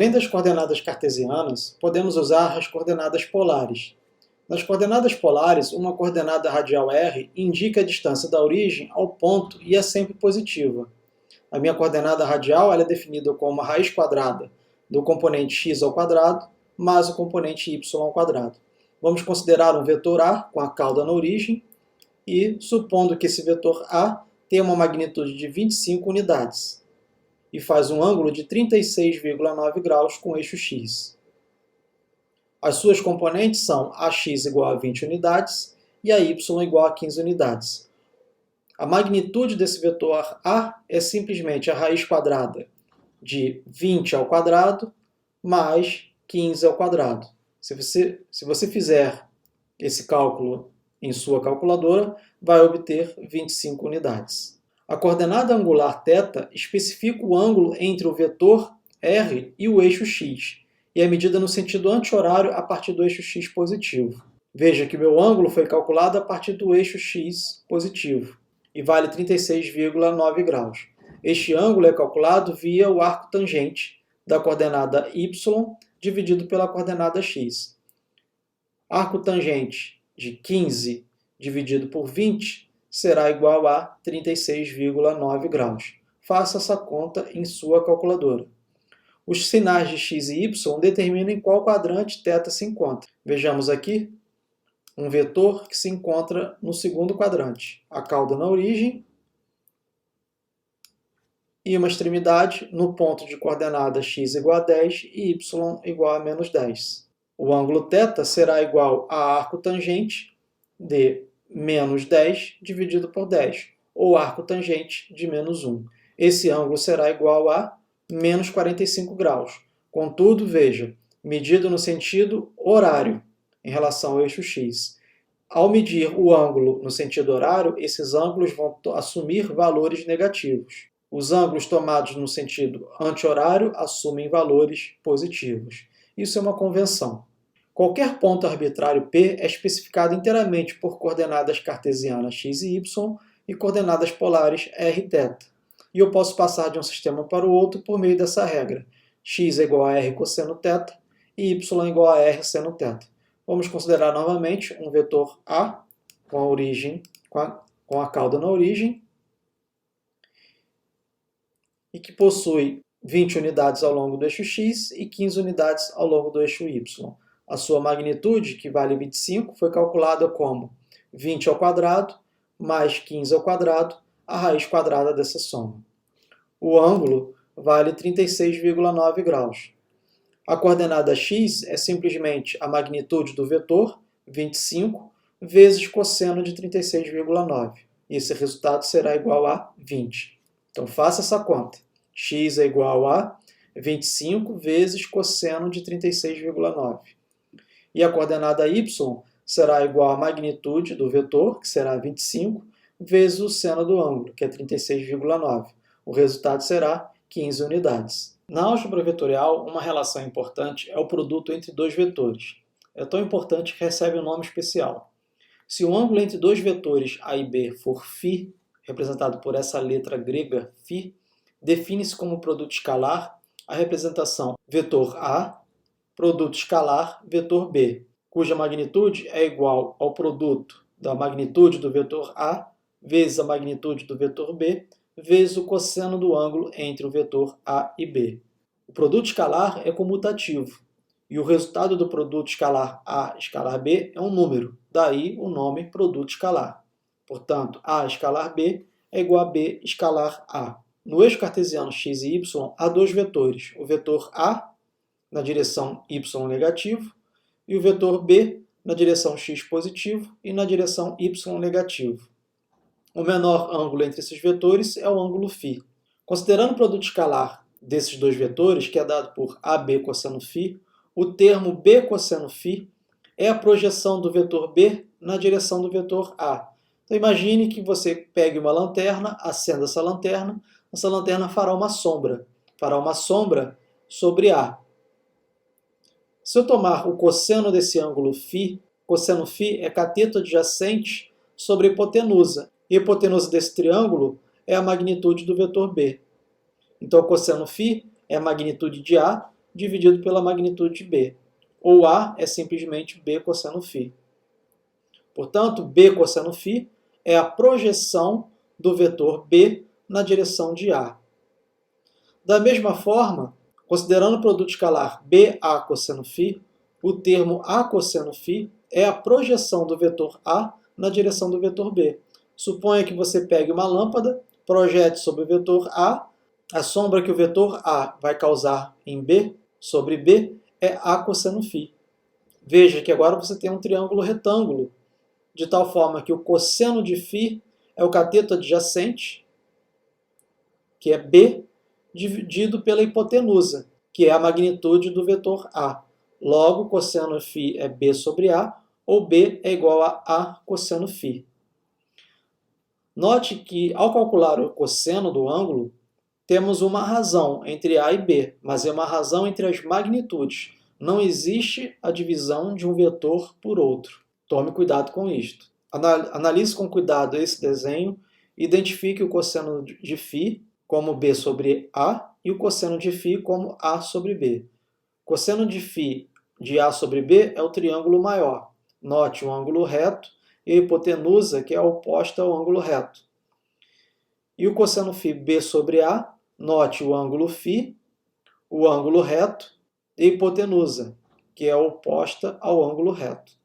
Além das coordenadas cartesianas, podemos usar as coordenadas polares. Nas coordenadas polares, uma coordenada radial r indica a distância da origem ao ponto e é sempre positiva. A minha coordenada radial ela é definida como a raiz quadrada do componente x ao quadrado mais o componente y ao quadrado. Vamos considerar um vetor A com a cauda na origem e supondo que esse vetor A tem uma magnitude de 25 unidades e faz um ângulo de 36,9 graus com o eixo x. As suas componentes são AX igual a 20 unidades e a Y igual a 15 unidades. A magnitude desse vetor A é simplesmente a raiz quadrada de 20 ao quadrado mais 15 ao quadrado. Se você fizer esse cálculo em sua calculadora, vai obter 25 unidades. A coordenada angular θ especifica o ângulo entre o vetor r e o eixo x, e é medida no sentido anti-horário a partir do eixo x positivo. Veja que o meu ângulo foi calculado a partir do eixo x positivo, e vale 36,9 graus. Este ângulo é calculado via o arco tangente da coordenada y dividido pela coordenada x. Arco tangente de 15 dividido por 20 será igual a 36,9 graus. Faça essa conta em sua calculadora. Os sinais de x e y determinam em qual quadrante θ se encontra. Vejamos aqui um vetor que se encontra no segundo quadrante. A cauda na origem e uma extremidade no ponto de coordenada x igual a 10 e y igual a menos 10. O ângulo θ será igual a arco tangente de menos 10 dividido por 10, ou arco tangente de menos 1. Esse ângulo será igual a menos 45 graus. Contudo, veja, medido no sentido horário em relação ao eixo x. Ao medir o ângulo no sentido horário, esses ângulos vão assumir valores negativos. Os ângulos tomados no sentido anti-horário assumem valores positivos. Isso é uma convenção. Qualquer ponto arbitrário P é especificado inteiramente por coordenadas cartesianas x e y e coordenadas polares r e θ. E eu posso passar de um sistema para o outro por meio dessa regra. X é igual a r cosseno θ e y é igual a r seno θ. Vamos considerar novamente um vetor A com a origem, com a cauda na origem e que possui 20 unidades ao longo do eixo x e 15 unidades ao longo do eixo y. A sua magnitude, que vale 25, foi calculada como 20 ao quadrado mais 15 ao quadrado, a raiz quadrada dessa soma. O ângulo vale 36,9 graus. A coordenada x é simplesmente a magnitude do vetor, 25, vezes cosseno de 36,9. E esse resultado será igual a 20. Então, faça essa conta. X é igual a 25 vezes cosseno de 36,9. E a coordenada y será igual à magnitude do vetor, que será 25, vezes o seno do ângulo, que é 36,9. O resultado será 15 unidades. Na álgebra vetorial, uma relação importante é o produto entre dois vetores. É tão importante que recebe um nome especial. Se o ângulo entre dois vetores A e B for φ, representado por essa letra grega φ, define-se como produto escalar a representação vetor A, produto escalar vetor B, cuja magnitude é igual ao produto da magnitude do vetor A vezes a magnitude do vetor B vezes o cosseno do ângulo entre o vetor A e B. O produto escalar é comutativo, e o resultado do produto escalar A escalar B é um número, daí o nome produto escalar. Portanto, A escalar B é igual a B escalar A. No eixo cartesiano x e y, há dois vetores, o vetor A na direção y negativo e o vetor B na direção x positivo e na direção y negativo. O menor ângulo entre esses vetores é o ângulo φ. Considerando o produto escalar desses dois vetores, que é dado por AB cosseno φ, o termo B cosseno φ é a projeção do vetor B na direção do vetor A. Então imagine que você pegue uma lanterna, acenda essa lanterna fará uma sombra sobre A. Se eu tomar o cosseno desse ângulo φ, cosseno φ é cateto adjacente sobre a hipotenusa. E a hipotenusa desse triângulo é a magnitude do vetor B. Então, o cosseno φ é a magnitude de A dividido pela magnitude de B. Ou A é simplesmente B cosseno φ. Portanto, B cosseno φ é a projeção do vetor B na direção de A. Da mesma forma, considerando o produto escalar BA cosseno φ, o termo A cosseno φ é a projeção do vetor A na direção do vetor B. Suponha que você pegue uma lâmpada, projete sobre o vetor A sombra que o vetor A vai causar em B sobre B é A cosseno φ. Veja que agora você tem um triângulo retângulo, de tal forma que o cosseno de φ é o cateto adjacente, que é B, dividido pela hipotenusa, que é a magnitude do vetor A. Logo, cosseno φ é B sobre A, ou B é igual a A cosseno φ. Note que, ao calcular o cosseno do ângulo, temos uma razão entre A e B, mas é uma razão entre as magnitudes. Não existe a divisão de um vetor por outro. Tome cuidado com isto. Analise com cuidado esse desenho, identifique o cosseno de φ como B sobre A e o cosseno de φ como A sobre B. Cosseno de φ de A sobre B é o triângulo maior. Note o ângulo reto e a hipotenusa, que é oposta ao ângulo reto. E o cosseno φ B sobre A, note o ângulo φ, o ângulo reto e a hipotenusa, que é oposta ao ângulo reto.